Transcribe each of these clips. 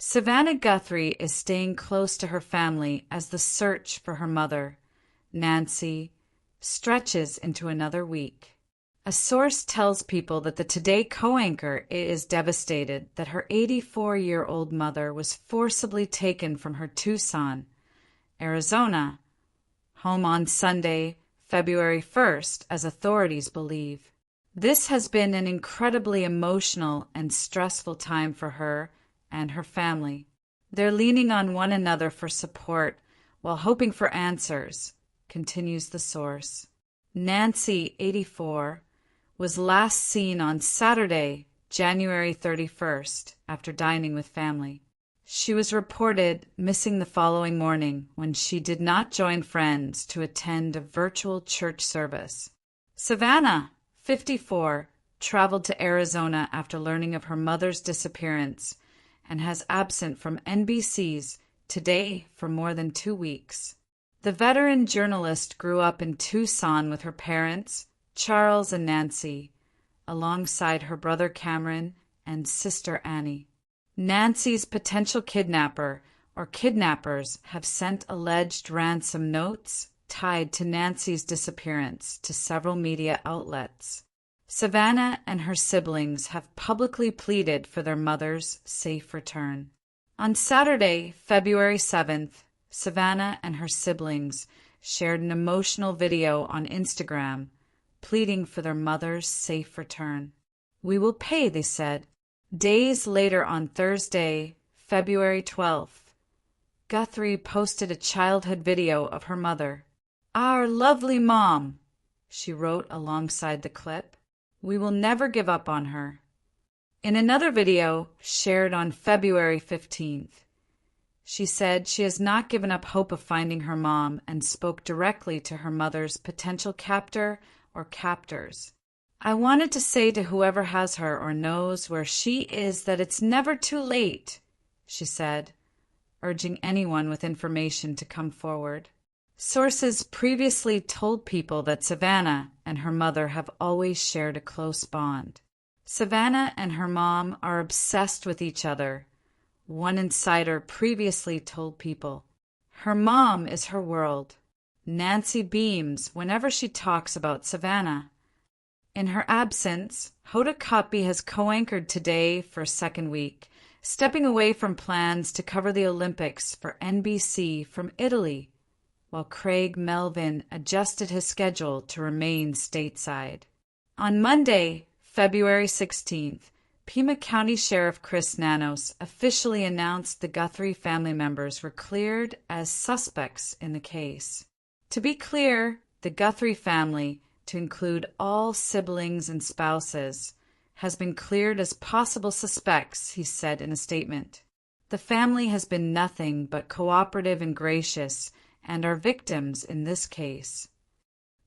Savannah Guthrie is staying close to her family as the search for her mother, Nancy, stretches into another week. A source tells People that the Today co-anchor is devastated that her 84-year-old mother was forcibly taken from her Tucson, Arizona, home on Sunday, February 1st, as authorities believe. This has been an incredibly emotional and stressful time for her and her family. They're leaning on one another for support while hoping for answers, continues the source. Nancy, 84, was last seen on Saturday, January 31st, after dining with family. She was reported missing the following morning when she did not join friends to attend a virtual church service. Savannah, 54, traveled to Arizona after learning of her mother's disappearance and has absent from NBC's Today for more than 2 weeks. The veteran journalist grew up in Tucson with her parents, Charles and Nancy, alongside her brother Cameron and sister Annie. Nancy's potential kidnapper or kidnappers have sent alleged ransom notes tied to Nancy's disappearance to several media outlets. Savannah and her siblings have publicly pleaded for their mother's safe return. On Saturday, February 7th, Savannah and her siblings shared an emotional video on Instagram, pleading for their mother's safe return. "We will pay," they said. Days later, on Thursday, February 12th, Guthrie posted a childhood video of her mother. "Our lovely mom," she wrote alongside the clip. "We will never give up on her." In another video, shared on February 15th, she said she has not given up hope of finding her mom and spoke directly to her mother's potential captor or captors. "I wanted to say to whoever has her or knows where she is that it's never too late," she said, urging anyone with information to come forward. Sources previously told People that Savannah and her mother have always shared a close bond. Savannah and her mom are obsessed with each other. One insider previously told People, "Her mom is her world." Nancy beams whenever she talks about Savannah. In her absence, Hoda Kotb has co-anchored Today for a second week, stepping away from plans to cover the Olympics for NBC from Italy, while Craig Melvin adjusted his schedule to remain stateside. On Monday, February 16th, Pima County Sheriff Chris Nanos officially announced the Guthrie family members were cleared as suspects in the case. To be clear, the Guthrie family, to include all siblings and spouses, has been cleared as possible suspects, he said in a statement. The family has been nothing but cooperative and gracious and are victims in this case.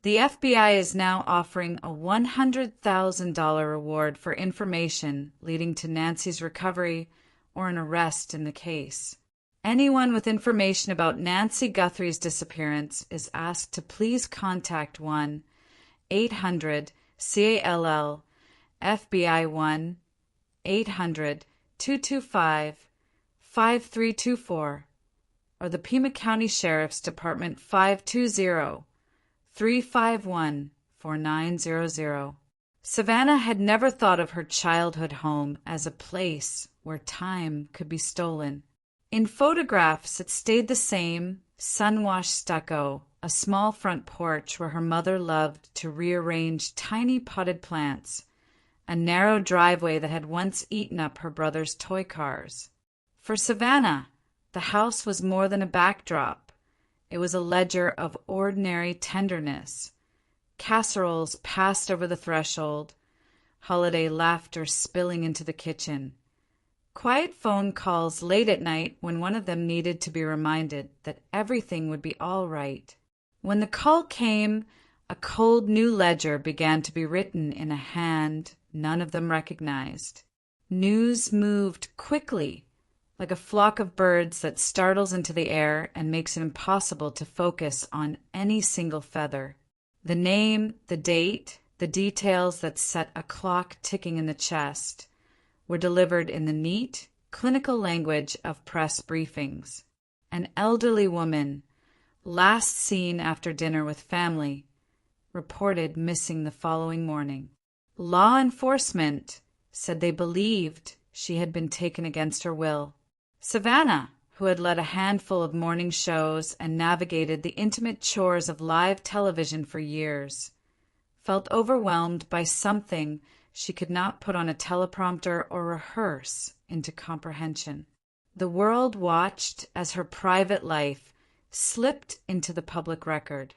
The FBI is now offering a $100,000 reward for information leading to Nancy's recovery or an arrest in the case. Anyone with information about Nancy Guthrie's disappearance is asked to please contact 1-800-CALL FBI 1-800-225-5324 or the Pima County Sheriff's Department 520-351-4900. Savannah had never thought of her childhood home as a place where time could be stolen. In photographs, it stayed the same, sun-washed stucco, a small front porch where her mother loved to rearrange tiny potted plants, a narrow driveway that had once eaten up her brother's toy cars. For Savannah, the house was more than a backdrop. It was a ledger of ordinary tenderness. Casseroles passed over the threshold, holiday laughter spilling into the kitchen. Quiet phone calls late at night when one of them needed to be reminded that everything would be all right. When the call came, a cold new ledger began to be written in a hand none of them recognized. News moved quickly, like a flock of birds that startles into the air and makes it impossible to focus on any single feather. The name, the date, the details that set a clock ticking in the chest were delivered in the neat, clinical language of press briefings. An elderly woman, last seen after dinner with family, reported missing the following morning. Law enforcement said they believed she had been taken against her will. Savannah, who had led a handful of morning shows and navigated the intimate chores of live television for years, felt overwhelmed by something she could not put on a teleprompter or rehearse into comprehension. The world watched as her private life slipped into the public record.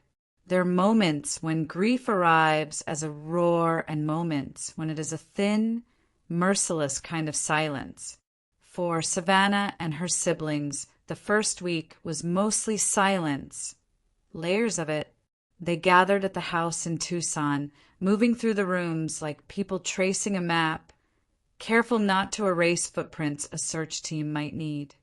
There are moments when grief arrives as a roar and moments when it is a thin, merciless kind of silence. For Savannah and her siblings, the first week was mostly silence. Layers of it. They gathered at the house in Tucson, moving through the rooms like people tracing a map, careful not to erase footprints a search team might need.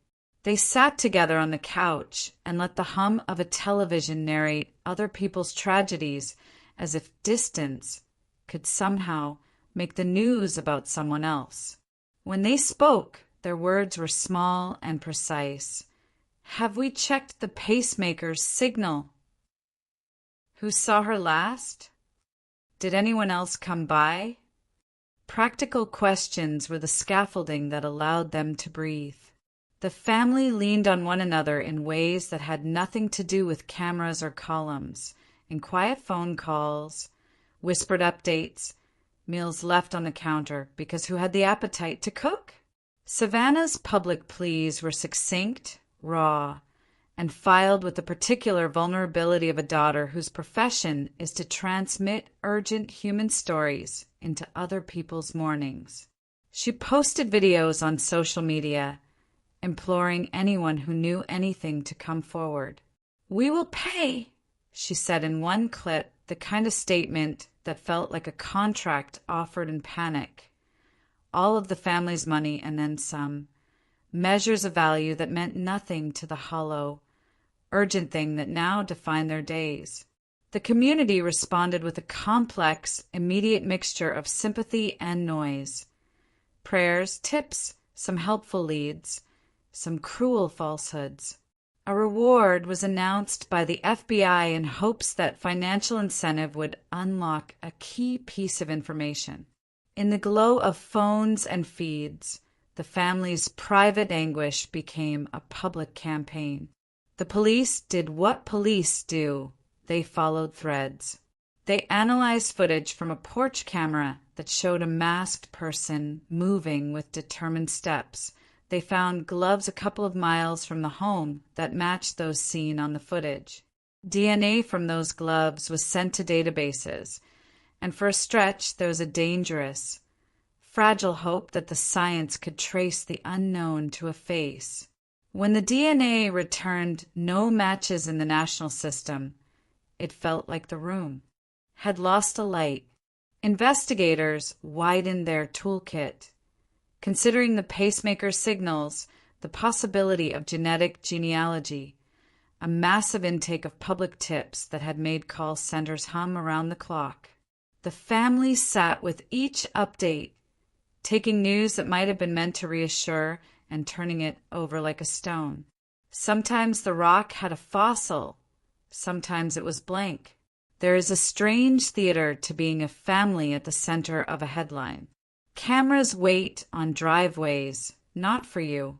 They sat together on the couch and let the hum of a television narrate other people's tragedies as if distance could somehow make the news about someone else. When they spoke, their words were small and precise. Have we checked the pacemaker's signal? Who saw her last? Did anyone else come by? Practical questions were the scaffolding that allowed them to breathe. The family leaned on one another in ways that had nothing to do with cameras or columns, in quiet phone calls, whispered updates, meals left on the counter because who had the appetite to cook? Savannah's public pleas were succinct, raw, and filed with the particular vulnerability of a daughter whose profession is to transmit urgent human stories into other people's mornings. She posted videos on social media, imploring anyone who knew anything to come forward. "We will pay," she said in one clip, the kind of statement that felt like a contract offered in panic. All of the family's money and then some. Measures of value that meant nothing to the hollow, urgent thing that now defined their days. The community responded with a complex, immediate mixture of sympathy and noise. Prayers, tips, some helpful leads, some cruel falsehoods. A reward was announced by the FBI in hopes that financial incentive would unlock a key piece of information. In the glow of phones and feeds, the family's private anguish became a public campaign. The police did what police do. They followed threads. They analyzed footage from a porch camera that showed a masked person moving with determined steps. They found gloves a couple of miles from the home that matched those seen on the footage. DNA from those gloves was sent to databases, and for a stretch there was a dangerous, fragile hope that the science could trace the unknown to a face. When the DNA returned no matches in the national system, it felt like the room had lost a light. Investigators widened their toolkit, considering the pacemaker signals, the possibility of genetic genealogy, a massive intake of public tips that had made call centers hum around the clock. The family sat with each update, taking news that might have been meant to reassure and turning it over like a stone. Sometimes the rock had a fossil, sometimes it was blank. There is a strange theater to being a family at the center of a headline. Cameras wait on driveways, not for you,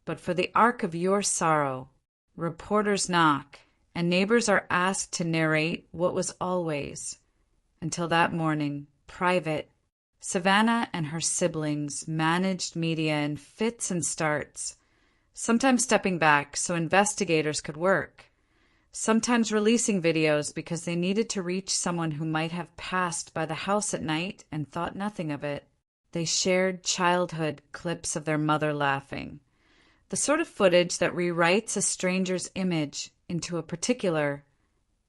but for the arc of your sorrow. Reporters knock, and neighbors are asked to narrate what was always, until that morning, private. Savannah and her siblings managed media in fits and starts, sometimes stepping back so investigators could work, sometimes releasing videos because they needed to reach someone who might have passed by the house at night and thought nothing of it. They shared childhood clips of their mother laughing, the sort of footage that rewrites a stranger's image into a particular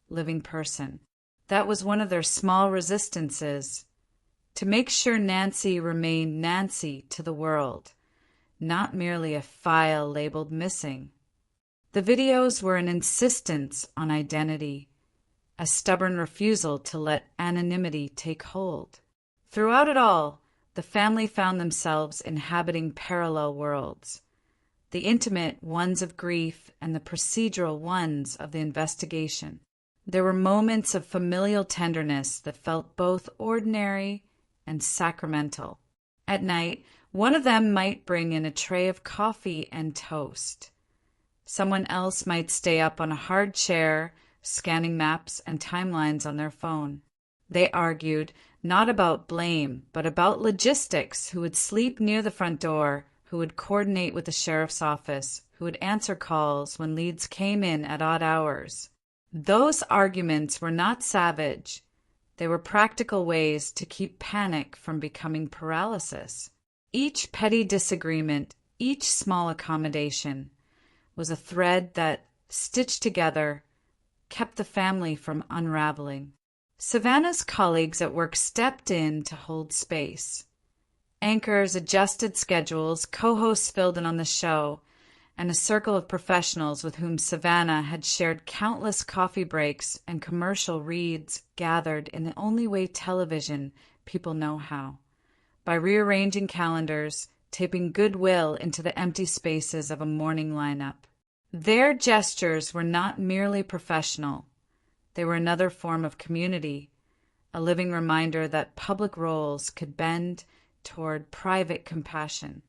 living person. That was one of their small resistances, to make sure Nancy remained Nancy to the world, not merely a file labeled missing. The videos were an insistence on identity, a stubborn refusal to let anonymity take hold. Throughout it all, the family found themselves inhabiting parallel worlds, the intimate ones of grief and the procedural ones of the investigation. There were moments of familial tenderness that felt both ordinary and sacramental. At night, one of them might bring in a tray of coffee and toast. Someone else might stay up on a hard chair, scanning maps and timelines on their phone. They argued not about blame, but about logistics, who would sleep near the front door, who would coordinate with the sheriff's office, who would answer calls when leads came in at odd hours. Those arguments were not savage. They were practical ways to keep panic from becoming paralysis. Each petty disagreement, each small accommodation, was a thread that, stitched together, kept the family from unraveling. Savannah's colleagues at work stepped in to hold space. Anchors adjusted schedules, co-hosts filled in on the show, and a circle of professionals with whom Savannah had shared countless coffee breaks and commercial reads gathered in the only way television people know how, by rearranging calendars, taping goodwill into the empty spaces of a morning lineup. Their gestures were not merely professional. They were another form of community, a living reminder that public roles could bend toward private compassion.